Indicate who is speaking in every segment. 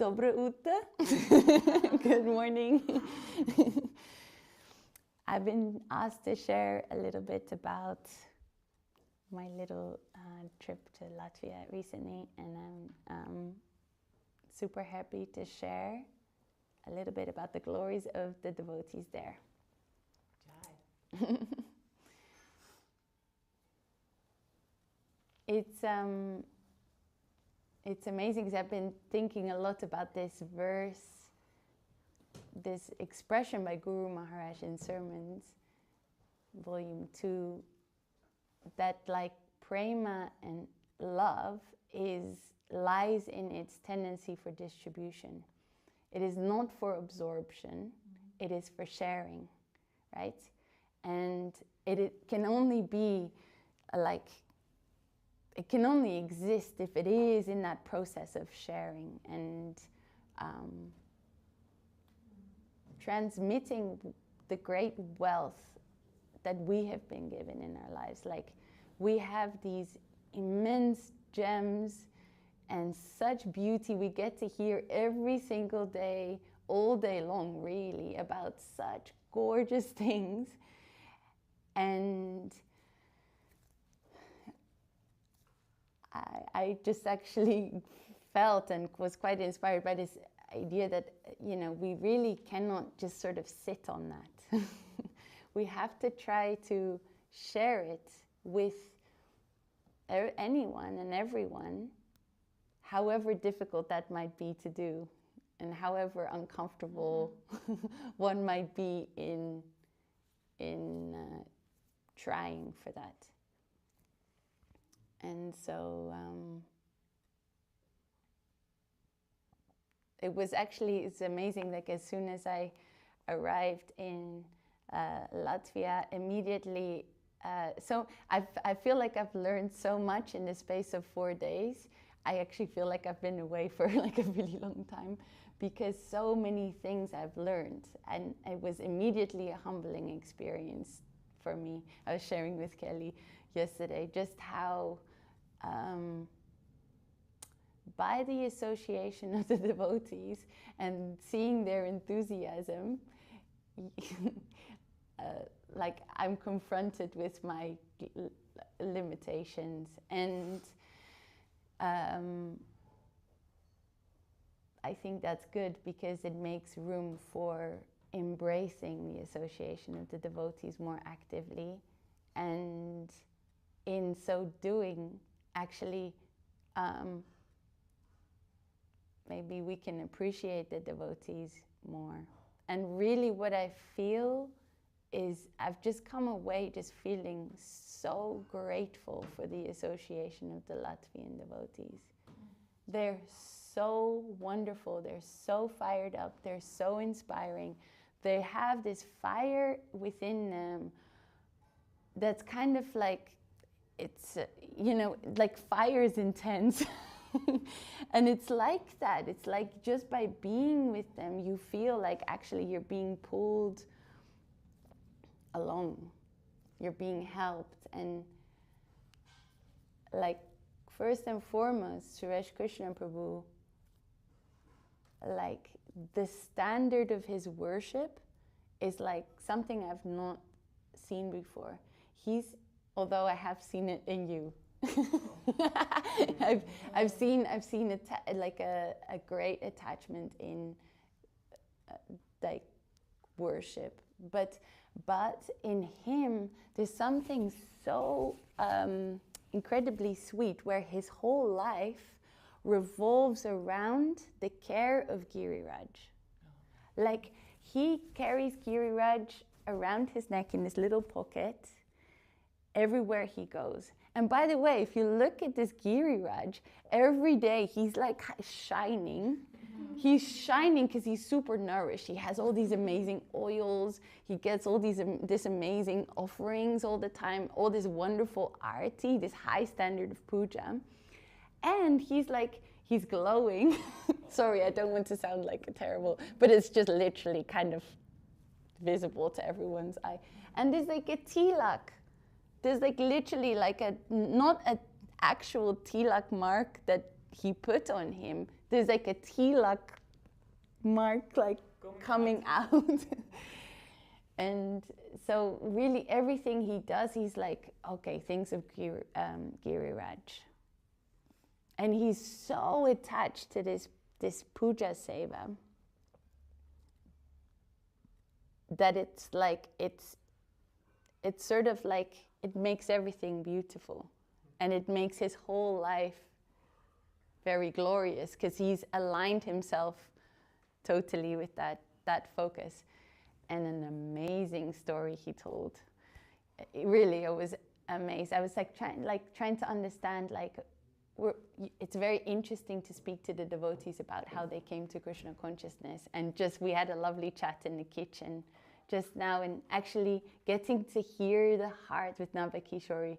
Speaker 1: Dobre utro. Good morning. I've been asked to share a little bit about my little trip to Latvia recently, and I'm super happy to share a little bit about the glories of the devotees there. Jai. It's amazing because I've been thinking a lot about this verse, this expression by Guru Maharaj in Sermons, Volume 2, that like Prema and love lies in its tendency for distribution. It is not for absorption, it is for sharing, right? And it can only be it can only exist if it is in that process of sharing and transmitting the great wealth that we have been given in our lives. Like, we have these immense gems and such beauty we get to hear every single day, all day long, really, about such gorgeous things. And I just actually felt and was quite inspired by this idea that, you know, we really cannot just sort of sit on that. We have to try to share it with anyone and everyone, however difficult that might be to do, and however uncomfortable one might be in trying for that. And so it's amazing, like as soon as I arrived in Latvia, immediately, so I feel like I've learned so much in the space of 4 days. I actually feel like I've been away for like a really long time, because so many things I've learned, and it was immediately a humbling experience for me. I was sharing with Kelly yesterday just how by the association of the devotees and seeing their enthusiasm, like I'm confronted with my limitations, and I think that's good because it makes room for embracing the association of the devotees more actively, and in so doing, actually, maybe we can appreciate the devotees more. And really what I feel is I've just come away just feeling so grateful for the association of the Latvian devotees. They're so wonderful, they're so fired up, they're so inspiring. They have this fire within them that's kind of like, it's, you know, like fire is intense. And it's like that. It's like just by being with them, you feel like actually you're being pulled along. You're being helped. And like, first and foremost, Suresh Krishna Prabhu, like the standard of his worship is like something I've not seen before. Although I have seen it in you. I've seen a great attachment in like worship, but in him there's something so incredibly sweet, where his whole life revolves around the care of Giriraj. Like, he carries Giriraj around his neck in this little pocket everywhere he goes. And by the way, if you look at this Giriraj, every day he's like shining. He's shining because he's super nourished. He has all these amazing oils. He gets all this amazing offerings all the time, all this wonderful arati, this high standard of puja. And he's glowing. Sorry, I don't want to sound like a terrible, but it's just literally kind of visible to everyone's eye. And there's like a tilak. There's like literally like not an actual tilak mark that he put on him, there's like a tilak mark like coming out. And so really everything he does, he's like, okay, things of Giriraj. And he's so attached to this puja seva that it's like, it's sort of like, it makes everything beautiful. And it makes his whole life very glorious, because he's aligned himself totally with that focus. And an amazing story he told. Really, I was amazed. I was like trying to understand, like, it's very interesting to speak to the devotees about how they came to Krishna consciousness. And just, we had a lovely chat in the kitchen just now, and actually getting to hear the heart with Navakishori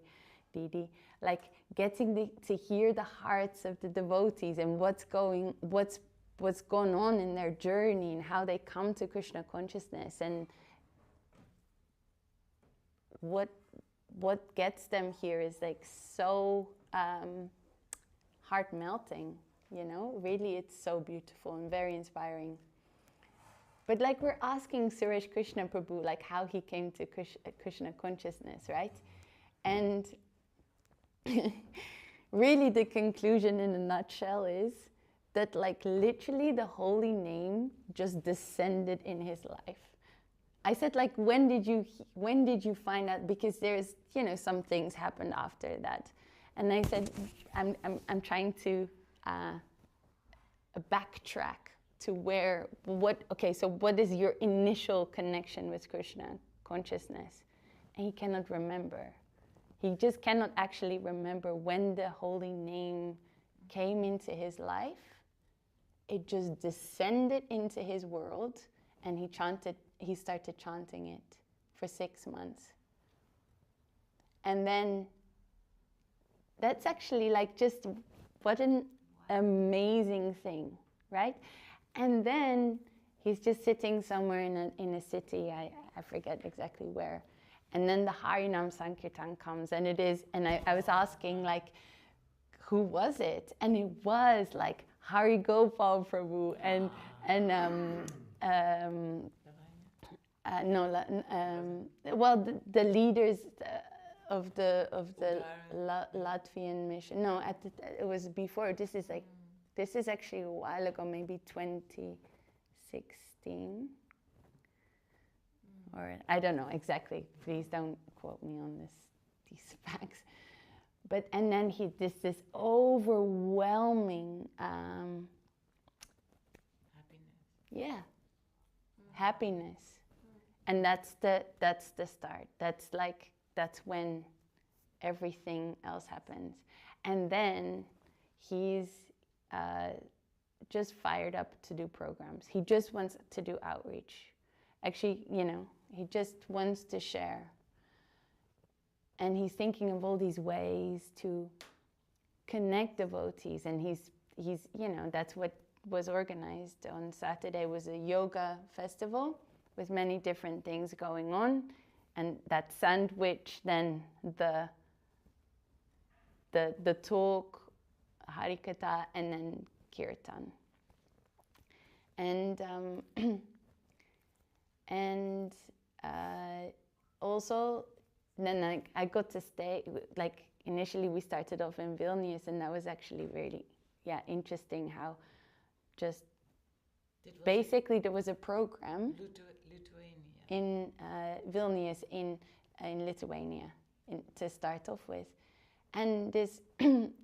Speaker 1: Didi, like getting to hear the hearts of the devotees and what's going on in their journey and how they come to Krishna consciousness, and what gets them here is like so heart melting, you know. Really, it's so beautiful and very inspiring. But like, we're asking Suresh Krishna Prabhu like how he came to Krishna consciousness, right? And really the conclusion in a nutshell is that like literally the holy name just descended in his life. I said, like, when did you find out? Because there's, you know, some things happened after that. And I said, I'm trying to backtrack to so what is your initial connection with Krishna consciousness? And he cannot remember. He just cannot actually remember when the holy name came into his life. It just descended into his world, and he started chanting it for 6 months. And then that's actually like, just what an amazing thing, right? And then he's just sitting somewhere in a city, I forget exactly where. And then the Harinam Sankirtan comes, and I was asking, like, who was it? And it was like Hari Gopal Prabhu the leaders of the Latvian mission. No, it was before. This is actually a while ago, maybe 2016. Or I don't know exactly. Please don't quote me on these facts. But and then this overwhelming happiness, and that's the start. That's when everything else happens, and then he's just fired up to do programs. He just wants to do outreach. Actually, you know, he just wants to share. And he's thinking of all these ways to connect devotees. And he's you know, that's what was organized on Saturday, was a yoga festival with many different things going on. And that sandwich, then the talk, Harikatha, and then Kirtan. And also, then I got to stay, like initially we started off in Vilnius, and that was actually really, interesting how just basically there was a program in Vilnius in Lithuania to start off with. And this,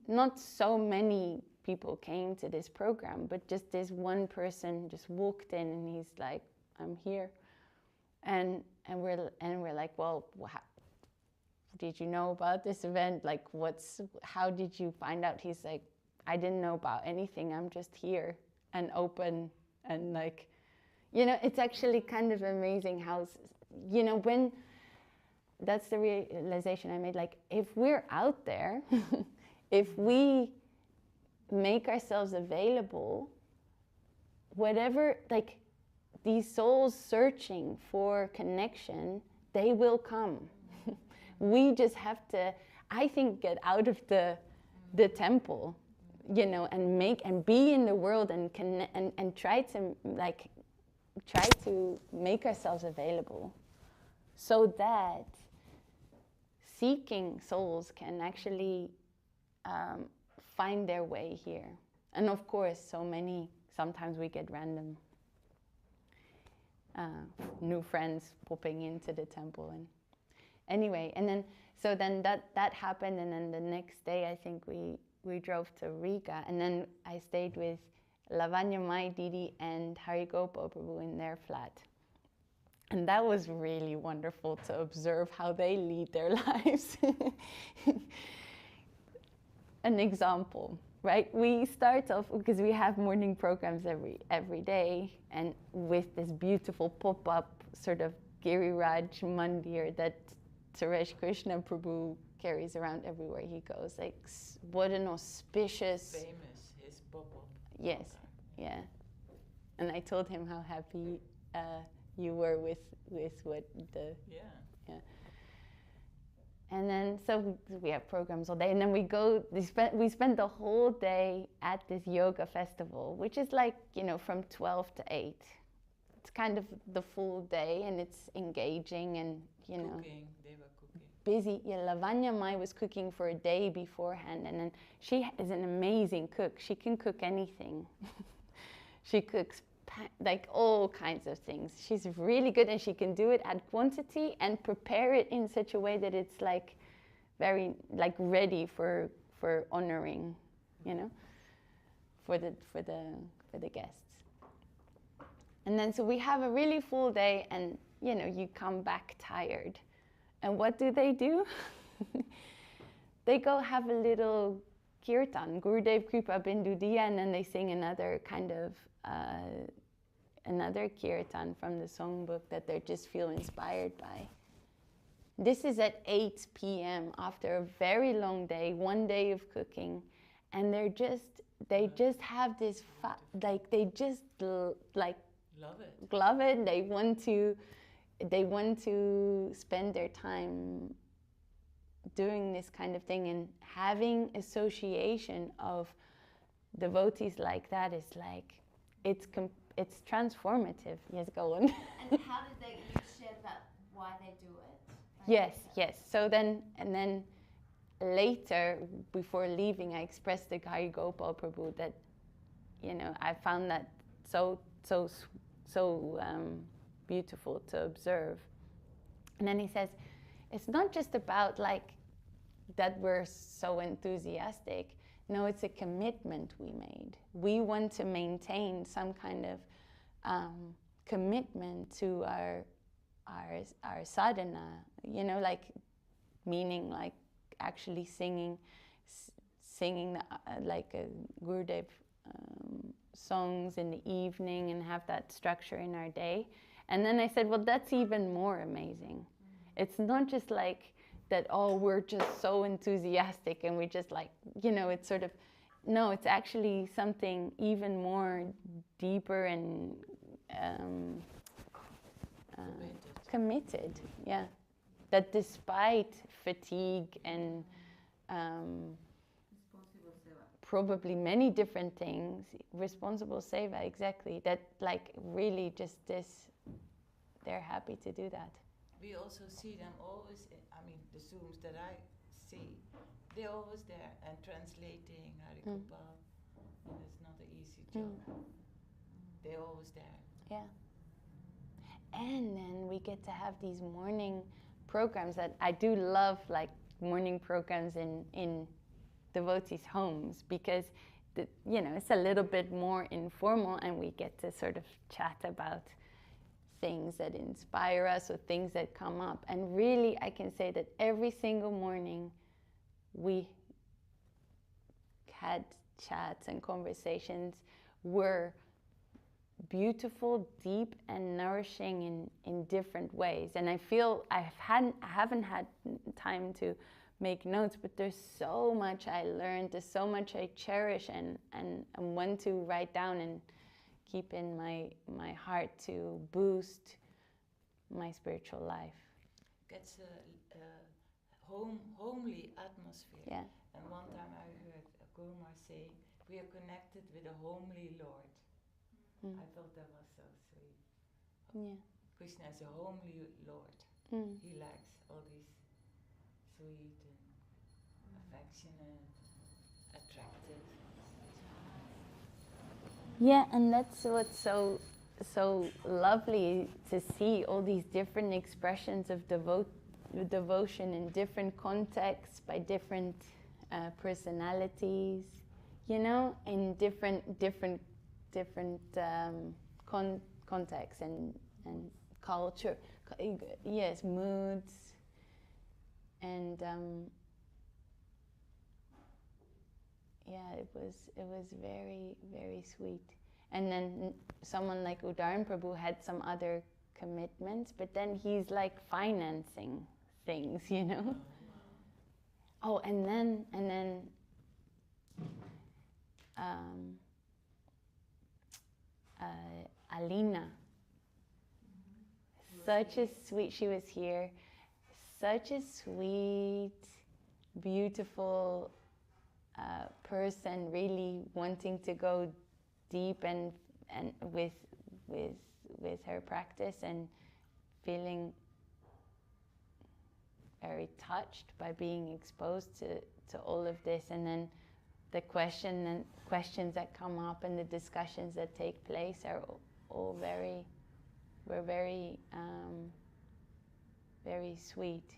Speaker 1: not so many people came to this program, but just this one person just walked in and he's like, I'm here. And we're like, well, did you know about this event? Like, how did you find out? He's like, I didn't know about anything. I'm just here and open. And like, you know, it's actually kind of amazing how, you know, when that's the realization I made, like, if we're out there, if we make ourselves available, whatever, like, these souls searching for connection, they will come. We just have to, I think, get out of the temple, you know, and make and be in the world and connect and try to make ourselves available so that seeking souls can actually find their way here. And of course, sometimes we get random new friends popping into the temple. And anyway, and then that happened, and then the next day I think we drove to Riga, and then I stayed with Lavanya Mai Didi and Hari Gopal Prabhu in their flat. And that was really wonderful to observe how they lead their lives. An example, right? We start off, because we have morning programs every day, and with this beautiful pop-up sort of Giriraj Mandir that Suresh Krishna Prabhu carries around everywhere he goes. Like, what an auspicious...
Speaker 2: Famous, his pop-up.
Speaker 1: Yes, yeah. And I told him how happy you were with what the...
Speaker 2: Yeah.
Speaker 1: And then, so we have programs all day, and then we spend the whole day at this yoga festival, which is like, you know, from 12 to 8. It's kind of the full day, and it's engaging, and, you know...
Speaker 2: Cooking, they were cooking.
Speaker 1: Busy. Yeah, Lavanya Mai was cooking for a day beforehand, and then she is an amazing cook. She can cook anything. She cooks like all kinds of things. She's really good, and she can do it at quantity and prepare it in such a way that it's like very like ready for honoring, you know, for the guests. And then so we have a really full day, and you know, you come back tired. And what do? They go have a little kirtan, Gurudev Kripa Bindu Diya, and then they sing another kind of another kirtan from the songbook that they just feel inspired by. This is at 8 p.m. after a very long day, one day of cooking, and they just have this they just like love it. They want to spend their time doing this kind of thing, and having association of devotees like that is like, it's transformative. Yes, go on.
Speaker 3: And how did they each share that, why they do it?
Speaker 1: Yes. So then later, before leaving, I expressed to Hari Gopal Prabhu that, you know, I found that so beautiful to observe. And then he says, it's not just about like that we're so enthusiastic. No, it's a commitment we made. We want to maintain some kind of commitment to our sadhana, you know, like meaning like actually singing like a Gurudev songs in the evening and have that structure in our day. And then I said, well, that's even more amazing. It's not just like that, oh, we're just so enthusiastic and we just like, you know, it's sort of, no, it's actually something even more deeper and committed, yeah. That despite fatigue and probably many different things, responsible seva, exactly, that like really just this, they're happy to do that.
Speaker 2: We also see them always, I mean, the Zooms that I see, they're always there and translating Harikopal, and it's not an easy job. They're always there.
Speaker 1: Yeah. And then we get to have these morning programs that I do love, like morning programs in devotees' homes, because you know, it's a little bit more informal, and we get to sort of chat about things that inspire us or things that come up. And really, I can say that every single morning we had chats and conversations were beautiful, deep, and nourishing in different ways. And I feel I haven't had time to make notes, but there's so much I learned, there's so much I cherish and want to write down and keep in my heart to boost my spiritual life.
Speaker 2: Gets a homely atmosphere.
Speaker 1: Yeah.
Speaker 2: And one time I heard a Guruma say, we are connected with a homely Lord. I thought that was so sweet.
Speaker 1: Yeah.
Speaker 2: Krishna is a homely Lord. He likes all these sweet and affectionate, attractive.
Speaker 1: Yeah, and that's what's so lovely to see, all these different expressions of devotion in different contexts by different personalities, you know, in different contexts and culture, yes, moods, and yeah, it was very, very sweet. And then someone like Udaran Prabhu had some other commitments, but then he's like financing things, you know. Oh, and then Alina, such a sweet. She was here. Such a sweet, beautiful person, really wanting to go deep and with her practice, and feeling very touched by being exposed to all of this. And then the questions that come up and the discussions that take place are all very sweet.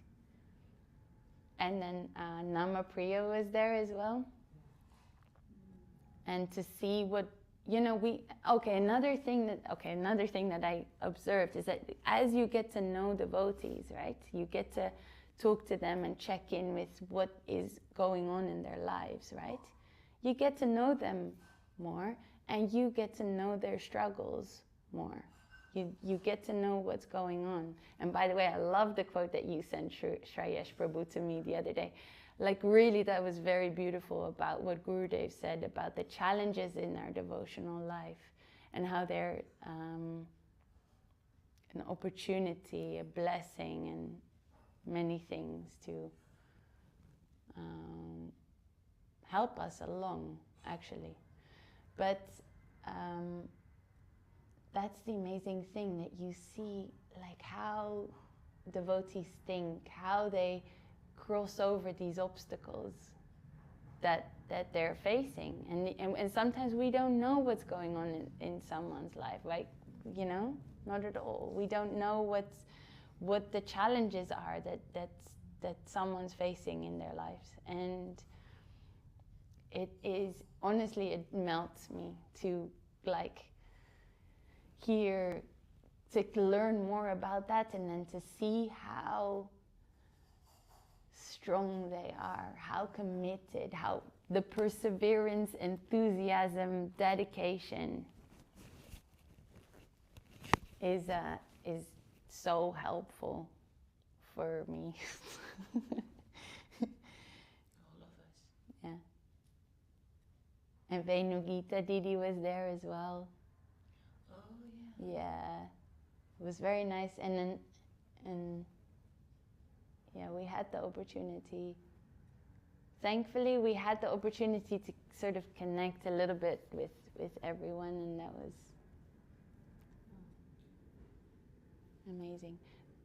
Speaker 1: And then Namapriya was there as well. And to see what, you know, another thing that I observed is that as you get to know devotees, right, you get to talk to them and check in with what is going on in their lives, right? You get to know them more, and you get to know their struggles more. You get to know what's going on. And by the way, I love the quote that you sent Shrayesh Prabhu to me the other day. Like, really, that was very beautiful about what Gurudev said about the challenges in our devotional life, and how they're an opportunity, a blessing, and many things to help us along, actually. But that's the amazing thing, that you see like how devotees think, how they cross over these obstacles that they're facing, and sometimes we don't know what's going on in someone's life, like, you know, not at all. We don't know what the challenges are that someone's facing in their lives, and it is, honestly, it melts me to like hear, to learn more about that, and then to see how strong they are, how committed, how the perseverance, enthusiasm, dedication is so helpful for me.
Speaker 2: All of us.
Speaker 1: Yeah. And Venugita Didi was there as well.
Speaker 2: Oh, yeah.
Speaker 1: Yeah, it was very nice. And yeah, we had the opportunity. Thankfully, we had the opportunity to sort of connect a little bit with everyone, and that was amazing.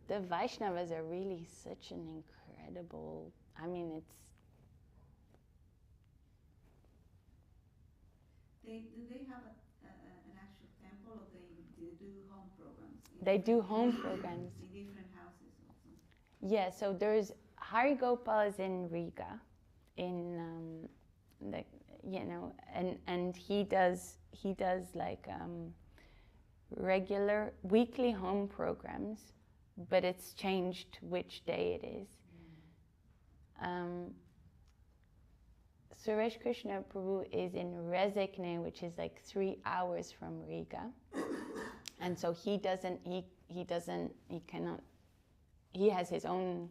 Speaker 1: The Vaishnavas are really such an incredible, I mean, it's...
Speaker 4: Do they have an actual temple, or they do home programs?
Speaker 1: They do home programs.
Speaker 4: In different houses also?
Speaker 1: Yeah, so there's Hari Gopal is in Riga, in and he does like regular weekly home programs, but it's changed which day it is. Suresh Krishna Prabhu is in Rezekne, which is like 3 hours from Riga, and so he has his own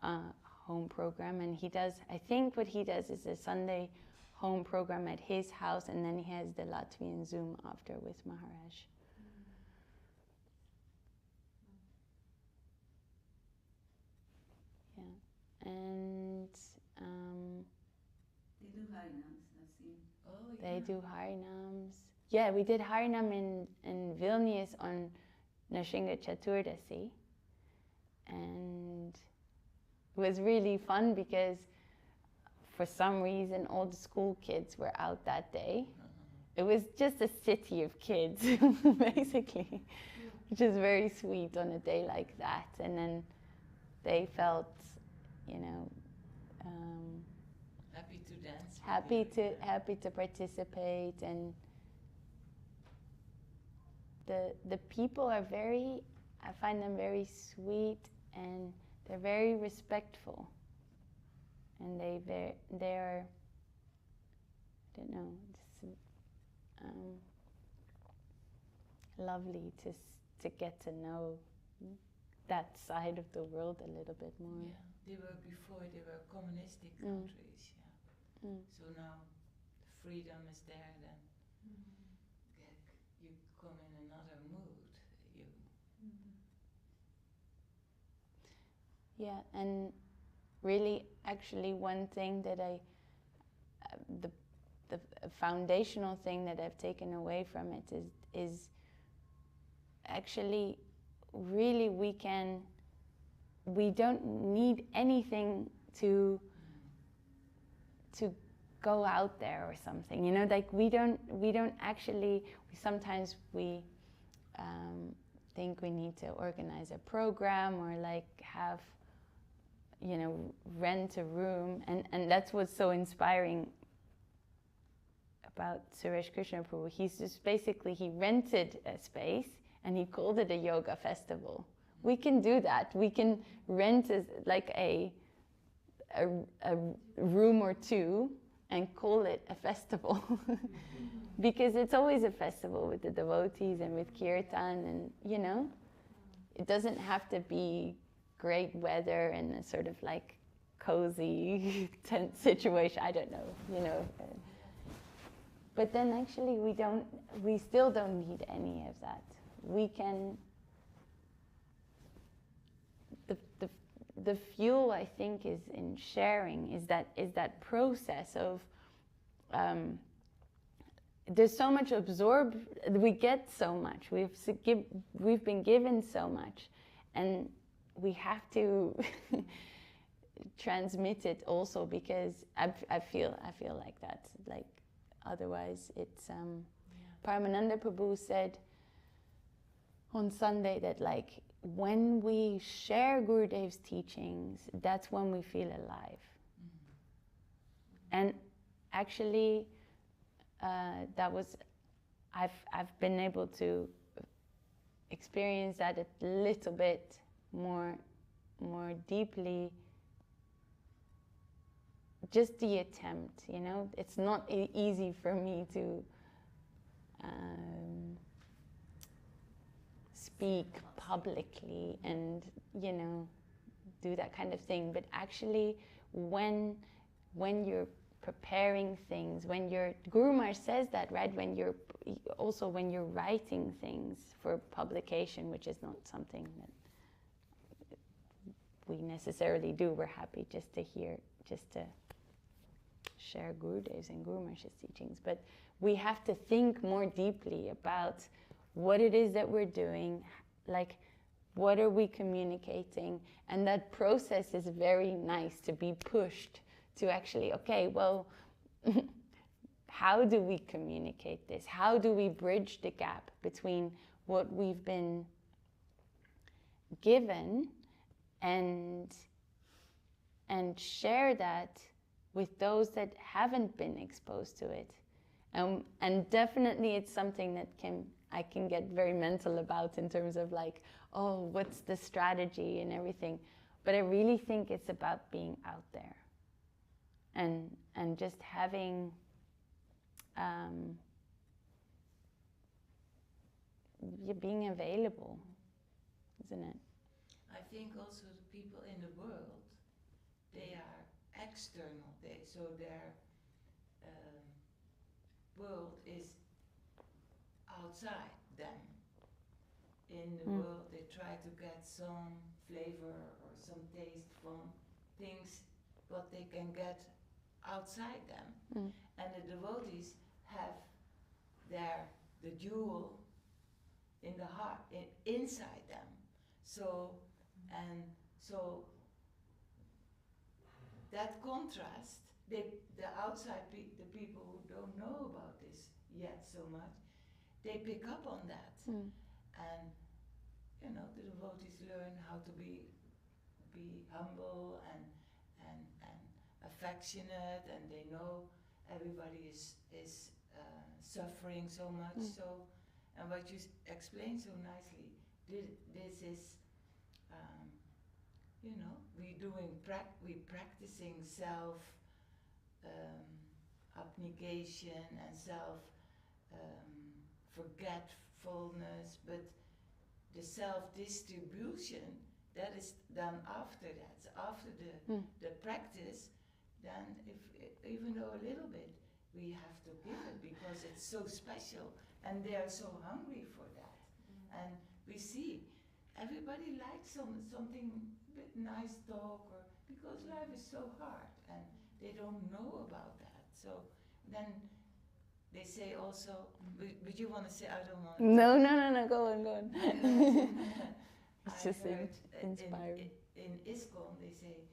Speaker 1: home program, and he does, I think what he does is a Sunday home program at his house, and then he has the Latvian Zoom after with Maharaj. Yeah, and
Speaker 4: They do Harinams, I've seen.
Speaker 2: Oh,
Speaker 1: They do Harinams. Yeah, we did Harinam in Vilnius on Nrsimha Chaturdasi. And it was really fun because for some reason all the school kids were out that day. It was just a city of kids, basically, which is very sweet on a day like that. And then they felt, you know,
Speaker 2: happy to dance.
Speaker 1: Happy to participate, and the people are very, I find them very sweet, and they're very respectful, and they're I don't know, it's lovely to get to know that side of the world a little bit more.
Speaker 2: Yeah, they were communistic countries, So now the freedom is there, then you come in another mood.
Speaker 1: Yeah, and really, actually, one thing that the foundational thing that I've taken away from it is actually really we don't need anything to go out there or something, you know, like we don't actually, sometimes we think we need to organize a program or like have, you know, rent a room, and that's what's so inspiring about Suresh Krishna Prabhu. He's just basically, he rented a space and he called it a yoga festival. We can do that. We can rent like a room or two and call it a festival. Because it's always a festival with the devotees and with kirtan, and you know, it doesn't have to be great weather and a sort of like cozy tent situation. I don't know, you know. But then actually we still don't need any of that. We can, the fuel, I think, is in sharing, is that process of, there's so much absorbed, we get so much, we've been given so much, and we have to transmit it also, because I feel like that, like otherwise it's, Paramananda Prabhu said on Sunday that like when we share Gurudev's teachings, that's when we feel alive. And actually, that was, I've been able to experience that a little bit more deeply. Just the attempt, you know, it's not easy for me to speak publicly and, you know, do that kind of thing. But actually, when you're preparing things, when Guru Maharaj says that, right? When you're writing things for publication, which is not something that we necessarily do. We're happy just to share Gurudev's and Guru Maharaj's teachings. But we have to think more deeply about what it is that we're doing, like what are we communicating, and that process is very nice to be pushed to actually, okay, well, how do we communicate this? How do we bridge the gap between what we've been given and share that with those that haven't been exposed to it? And definitely it's something that I can get very mental about in terms of like, oh, what's the strategy and everything. But I really think it's about being out there and just having being available, isn't it?
Speaker 2: I think also the people in the world, they are external, so their world is outside them. In the world, they try to get some flavor or some taste from things what they can get outside them. And the devotees have the jewel in the heart, inside them. So that contrast, the outside the people who don't know about this yet so much, they pick up on that, and the devotees learn how to be humble and affectionate, and they know everybody is suffering so much. So, and what you explained so nicely, this is, we practicing self abnegation and self forgetfulness, but the self-distribution, that is done after that. So after the practice, then even though a little bit, we have to give it because it's so special and they are so hungry for that. And we see everybody likes something bit nice talk, or because life is so hard and they don't know about that. So then they say also, but you want to say, I don't want to.
Speaker 1: No, go on. It's just
Speaker 2: heard
Speaker 1: inspiring.
Speaker 2: In ISKCON, they say,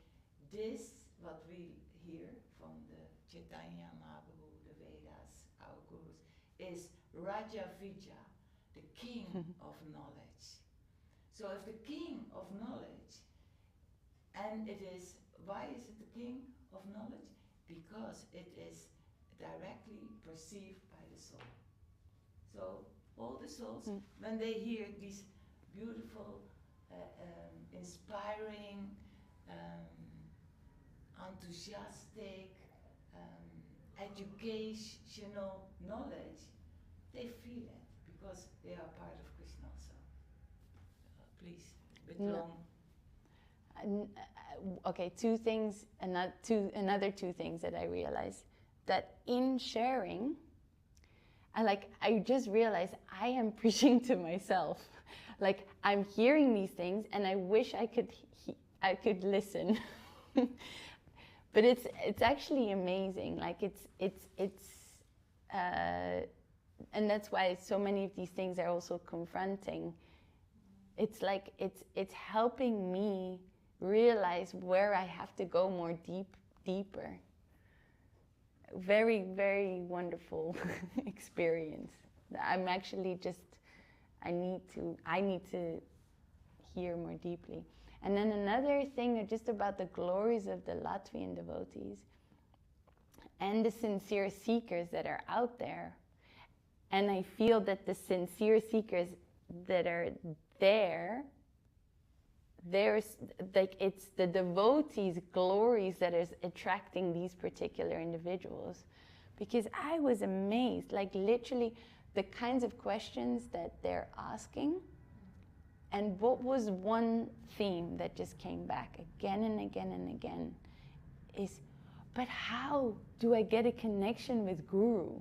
Speaker 2: this, what we hear from the Chaitanya Mahaprabhu, the Vedas, our gurus, is Raja Vijja, the king of knowledge. So if the king of knowledge, and why is it the king of knowledge? Because it is directly perceived by the soul. So all the souls, when they hear these beautiful, inspiring, enthusiastic, educational knowledge, they feel it because they are part of Krishna also. Please, a bit long.
Speaker 1: Okay, two things, another two things that I realized. That in sharing, I just realized I am preaching to myself. Like, I'm hearing these things and I wish I could listen. But it's actually amazing. Like, and that's why so many of these things are also confronting. It's like, it's helping me realize where I have to go more deeper. Very, very wonderful experience. I'm actually I need to hear more deeply. And then another thing just about the glories of the Latvian devotees and the sincere seekers that are out there. And I feel that the sincere seekers that are there's like, it's the devotees' glories that is attracting these particular individuals. Because I was amazed, like literally the kinds of questions that they're asking. And what was one theme that just came back again and again and again is, but how do I get a connection with Guru?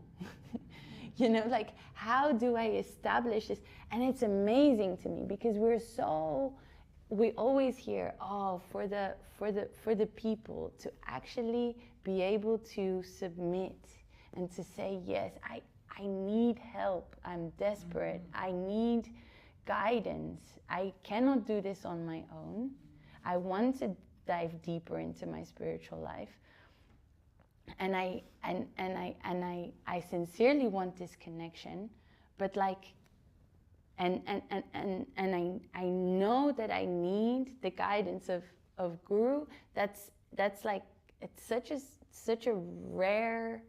Speaker 1: Like, how do I establish this? And it's amazing to me because we always hear, for the people to actually be able to submit and to say, yes, I need help, I'm desperate, I need guidance, I cannot do this on my own, I want to dive deeper into my spiritual life, and I sincerely want this connection, but like, and I know that I need the guidance of Guru. That's like, it's such a rare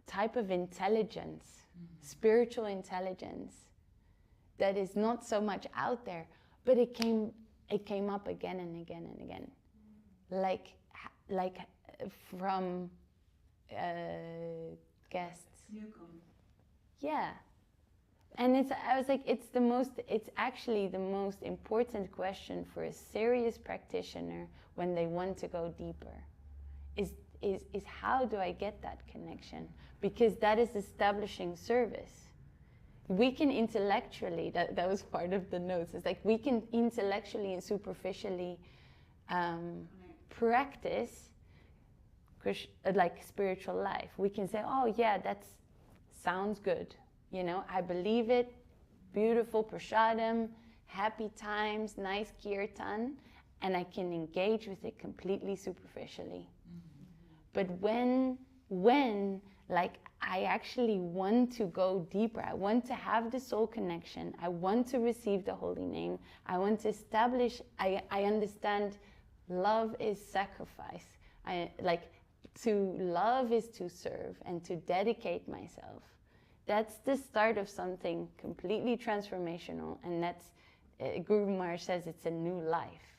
Speaker 1: type of intelligence, spiritual intelligence, that is not so much out there, but it came up again and again and again, like from guests. Yeah. And I was like, it's actually the most important question for a serious practitioner when they want to go deeper, is how do I get that connection? Because that is establishing service. We can intellectually, that was part of the notes, it's like we can intellectually and superficially practice like spiritual life. We can say, oh yeah, that sounds good. You know, I believe it. Beautiful prasadam, happy times, nice kirtan, and I can engage with it completely superficially. But when like I actually want to go deeper, I want to have the soul connection, I want to receive the holy name, I want to establish, I understand love is sacrifice. To love is to serve and to dedicate myself. That's the start of something completely transformational, and that's, Guru Maharaj says it's a new life.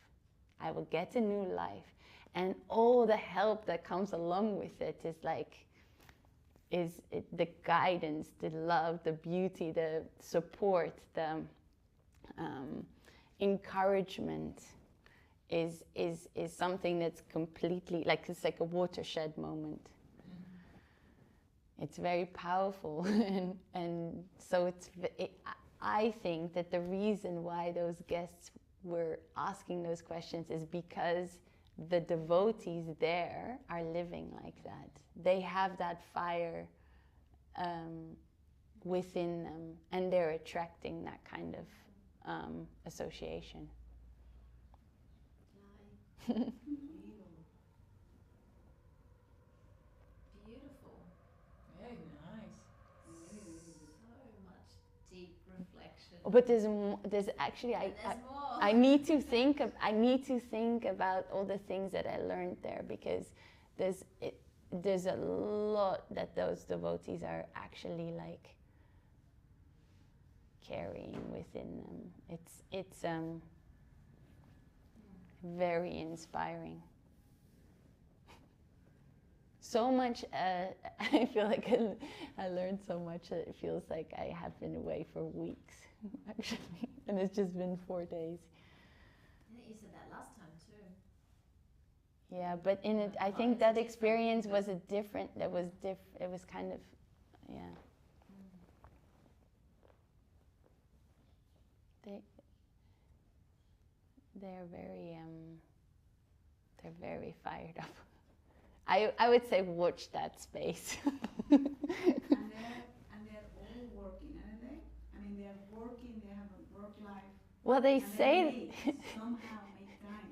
Speaker 1: I will get a new life. And all the help that comes along with it is the guidance, the love, the beauty, the support, the encouragement is something that's completely, like it's like a watershed moment. It's very powerful, and so I think that the reason why those guests were asking those questions is because the devotees there are living like that. They have that fire within them, and they're attracting that kind of association.
Speaker 3: Beautiful.
Speaker 2: Very nice.
Speaker 3: So much deep reflection.
Speaker 1: But there's actually
Speaker 3: And there's more.
Speaker 1: I need to think about all the things that I learned there, because there's a lot that those devotees are actually like carrying within them. It's very inspiring. So much, I feel like I learned so much that it feels like I have been away for weeks, actually, and it's just been 4 days.
Speaker 3: I think you said that last time too.
Speaker 1: Yeah, but in it, I think that experience was it was kind of, yeah. They're very fired up. I would say watch that space.
Speaker 4: And they're all working, aren't they? I mean, they're working, they have a work life.
Speaker 1: Well, they
Speaker 4: and
Speaker 1: say,
Speaker 4: somehow make time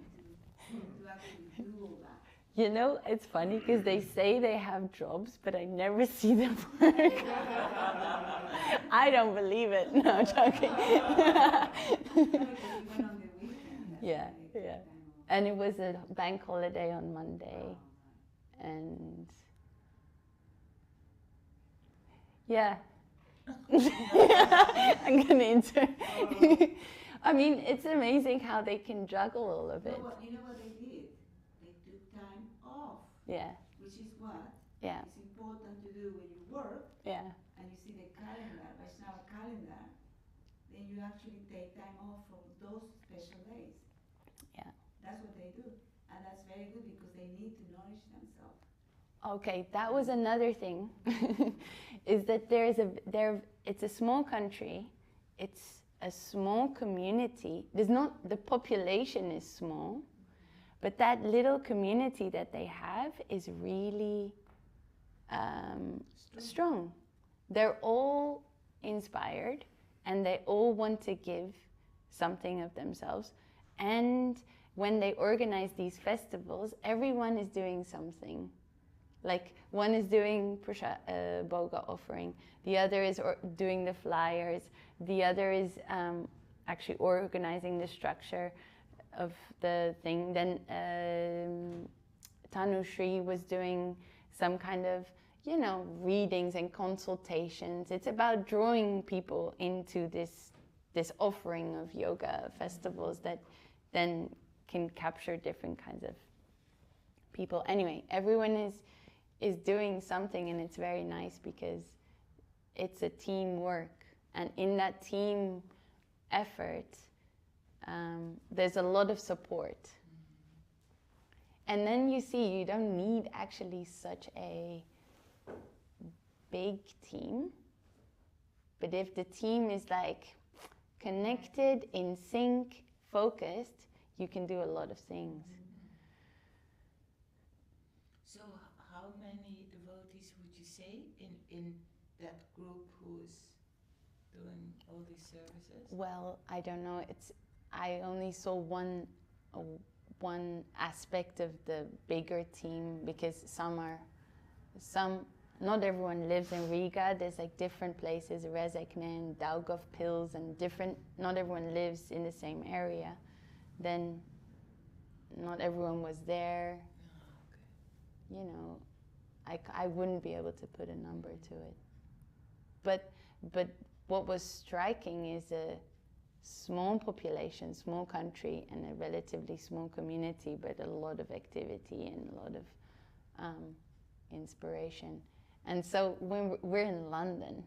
Speaker 4: to actually do all that.
Speaker 1: you know, it's funny because they say they have jobs, but I never see them work. I don't believe it. No, I'm joking. Yeah. And it was a bank holiday on Monday. And yeah. I'm going to enter. I mean, it's amazing how they can juggle all of it.
Speaker 4: You know what they did? They took time off.
Speaker 1: Yeah.
Speaker 4: Which is what?
Speaker 1: Yeah.
Speaker 4: It's important to do when you work.
Speaker 1: Yeah.
Speaker 4: And you see the calendar, Vaishnava calendar, then you actually take time off from those special days.
Speaker 1: Yeah.
Speaker 4: That's what they do. And that's very good because they need to nourish themselves.
Speaker 1: Okay, that was another thing, is that it's a small country, it's a small community. The population is small, but that little community that they have is really strong. They're all inspired, and they all want to give something of themselves. And when they organize these festivals, everyone is doing something. Like one is doing boga offering, the other is doing the flyers, the other is actually organizing the structure of the thing. Then Tanushree was doing some kind of, readings and consultations. It's about drawing people into this offering of yoga festivals that then can capture different kinds of people. Anyway, everyone is doing something, and it's very nice because it's a teamwork, and in that team effort there's a lot of support. And then you see you don't need actually such a big team, but if the team is like connected, in sync, focused, you can do a lot of things.
Speaker 2: So many devotees would you say in that group who's doing all these services?
Speaker 1: Well, I don't know. I only saw one aspect of the bigger team, because not everyone lives in Riga. There's like different places, Rezekne, Daugavpils, and not everyone lives in the same area. Then not everyone was there.
Speaker 2: Oh, okay.
Speaker 1: You know, I wouldn't be able to put a number to it. But what was striking is a small population, small country, and a relatively small community, but a lot of activity and a lot of inspiration. And so when we're in London,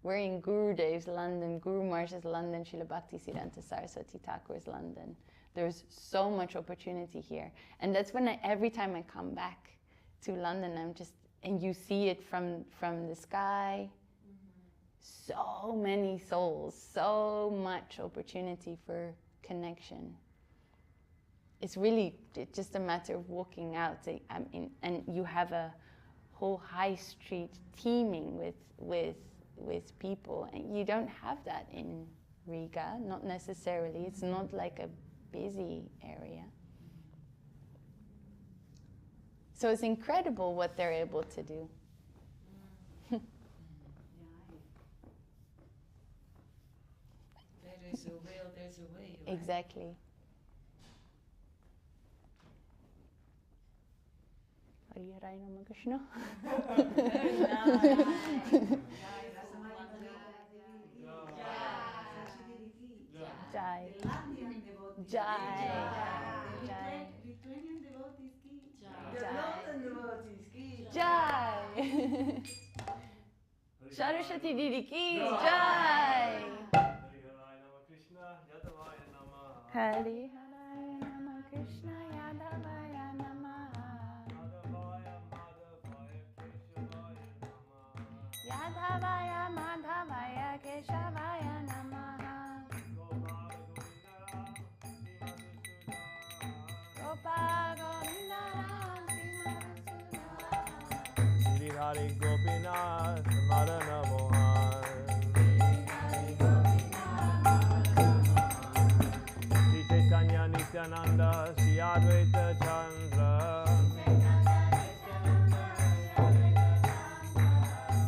Speaker 1: we're in Gurudev's London, Guru Maharaj's London, Srila Bhaktisiddhanta Saraswati Thakur's London. There's so much opportunity here. And that's when every time I come back to London, and you see it from the sky, so many souls, so much opportunity for connection. It's really just a matter of walking out. I mean, and you have a whole high street teeming with people, and you don't have that in Riga, not necessarily. It's not like a busy area. So it's incredible what they're able to do.
Speaker 2: There's a will, there's a way. Right?
Speaker 1: Exactly. Hari Hari Nama Krishna.
Speaker 2: Very nice.
Speaker 1: Jai.
Speaker 4: Jai.
Speaker 1: Jai.
Speaker 4: Lithuanian devotees ki.
Speaker 2: The London devotees ki.
Speaker 1: Jai. Saraswati Didi ki. Jai. Hari Hari Nama Krishna Yadavaya Namaha. Yadavaya Madhavaya Keshavaya Namaha. Gopa Govinda Ram Srimad
Speaker 5: Sri Hari Gopinath Madana Mohan. Sri Chaitanya Nityananda Sri Advaita Chandra.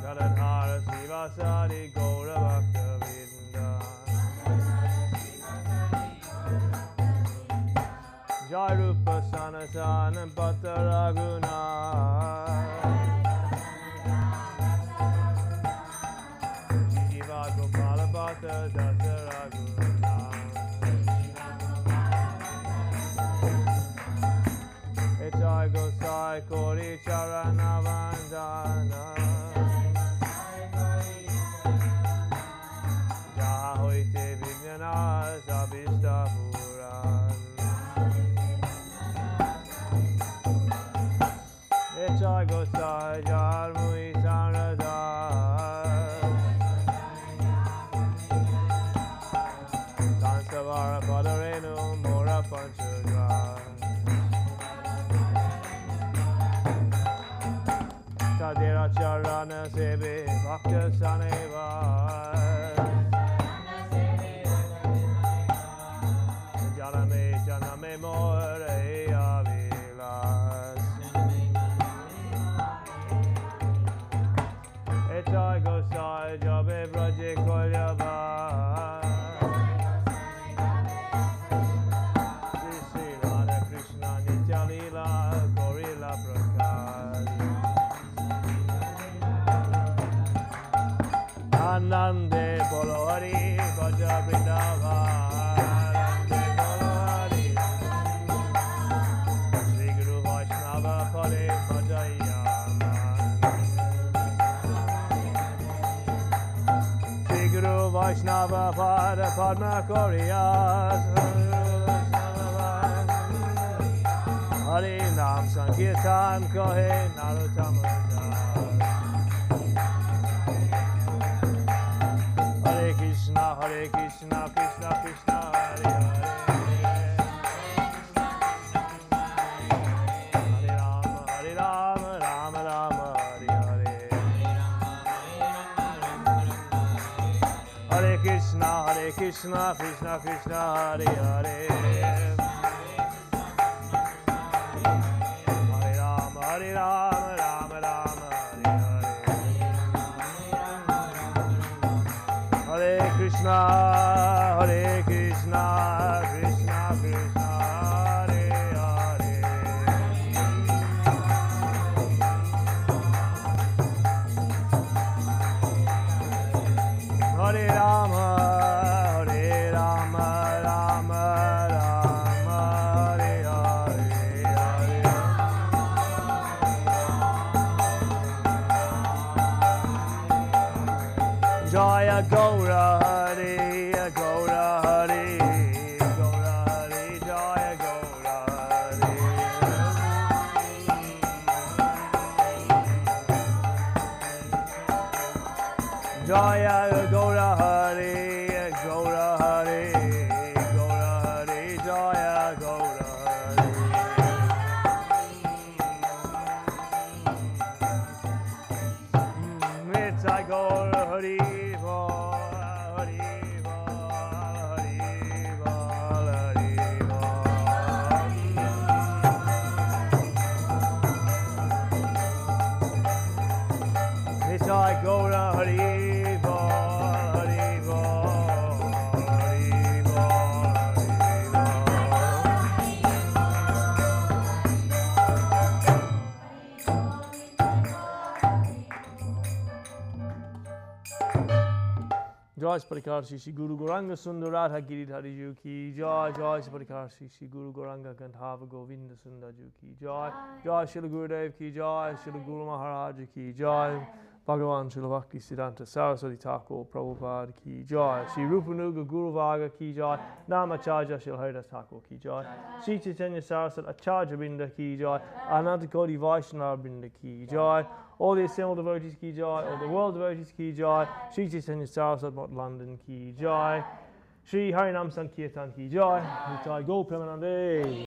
Speaker 5: Garadhara Srivasari Gaura Bhakta Vrinda. Jai Rupa Sanatana Bhatta Raghunath. Jiva Gopala Bhatta Dasa Raghunath. Echai Gosai Kori Charana Vandana. Jaha Hoite Vijnana Sabhishta Puran. Echai Gosai Jarmui Sanrada. Sansavara Padarenu Mora Panchadra. Tadera Charana Sevi Bhakta Saneva. Janame Janame More Avilas. Echai Gosai Jabe Braje Kolyaba. Sri Radha Krishna Nitya Lila Gorilla Prakash. Anande Bolo Hari Bhaja Vrindavan. Anande Bolo Hari. Sri Guru Vaishnava Pare Bhajayaman. Sri Guru Vaishnava Pare Padma Koriyas. Hari Nam Sankirtan Kohe Narottama Das. Hare Krishna, Krishna Krishna, Hare Hare. Hare Rama, Rama Rama, Hare Krishna, Krishna Krishna, Hare Hare. Hare Rama, Rama Rama, Hare Hare. Hare Krishna, Krishna Krishna, Hare Hare. Hare Rama, Rama Rama, Hare Hare. Jaya Gaura Hare, Gaura Hare, Gaura Hare, Jaya Gaura Hare. Jaya Gaura Hare, Gaura Hare, Gaura Hare, Jaya Gaura Hare. Nitai Gaura Hare. Nitai Gaura Hare Bol, Hare Bol, Hare Bol, Jai Sparikar Shri Guru Gauranga Sundaradha Giridhari Ju Ki Jai, Jai Sparikar Shri Guru Gauranga Gandhava Govinda Sundar Ju Ki Jai, Jai Srila Gurudev Ki Jai, Srila Guru Maharaj Ki Jai, Bhagavan Srila Bhakti Siddhanta Saraswati Thakur Prabhupada Ki Jai, Sri Rupanuga Guru Vaga Ki Jai, Namacharya Srila Haridas Thakur Ki Jai, Sri Chaitanya Saraswati Acharya Binda Ki Jai, Ananta Koti Vaishnava Binda Ki Jai, all the assembled devotees Ki Jai, all the world devotees Ki Jai, Sri Chaitanya Saraswati Mott London Ki Jai, Sri Harinam Sankirtan Ki Jai, Nitai Gaur Premanande.